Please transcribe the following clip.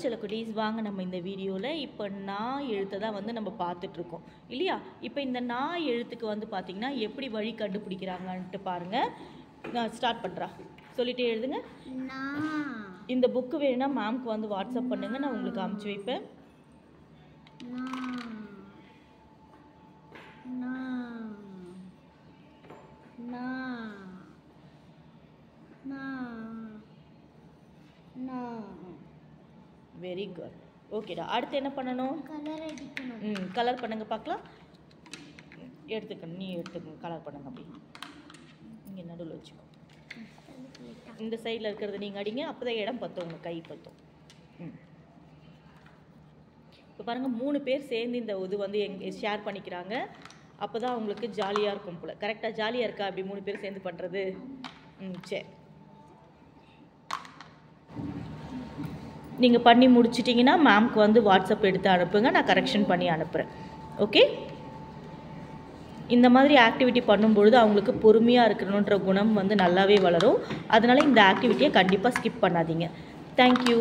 சில குட்டீஸ் வாங்க நம்ம இந்த வீடியோவில் இப்போ நான் எழுத்தை தான் வந்து நம்ம பார்த்துட்ருக்கோம் இல்லையா. இப்போ இந்த நான் எழுத்துக்கு வந்து பார்த்திங்கன்னா எப்படி வழி கண்டுபிடிக்கிறாங்கன்ட்டு பாருங்கள். நான் ஸ்டார்ட் பண்ணுறா சொல்லிகிட்டே எழுதுங்க. இந்த புக்கு வேணும்னா மேம்க்கு வந்து வாட்ஸ்அப் பண்ணுங்கள், நான் உங்களுக்கு அனுப்பிச்சி வைப்பேன். Very good. ஓகேடா. அடுத்து என்ன பண்ணணும்? கலர் அடிக்கணும். கலர் பண்ணுங்க பார்க்கலாம். எடுத்துக்கணும், நீ எடுத்துக்கணும். கலர் பண்ணுங்க. அப்படி இங்கே நடுவில் வச்சுக்கோ. இந்த சைடில் இருக்கிறது நீங்கள் அடிங்க, அப்போ தான் இடம் பற்றும், உங்கள் கை பற்றும். இப்போ பாருங்கள் 3 பேர் சேர்ந்து இந்த இது வந்து ஷேர் பண்ணிக்கிறாங்க. அப்போ தான் அவங்களுக்கு ஜாலியாக இருக்கும் போல். கரெக்டாக ஜாலியாக இருக்கா அப்படி 3 பேர் சேர்ந்து பண்ணுறது? சரி, நீங்கள் பண்ணி முடிச்சிட்டிங்கன்னா மேம்க்கு வந்து வாட்ஸ்அப் எடுத்து அனுப்புங்க, நான் கரெக்ஷன் பண்ணி அனுப்புகிறேன். ஓகே. இந்த மாதிரி ஆக்டிவிட்டி பண்ணும்பொழுது அவங்களுக்கு பொறுமையாக இருக்கணுன்ற குணம் வந்து நல்லாவே வளரும். அதனால் இந்த ஆக்டிவிட்டியை கண்டிப்பாக ஸ்கிப் பண்ணாதீங்க. தேங்க்யூ.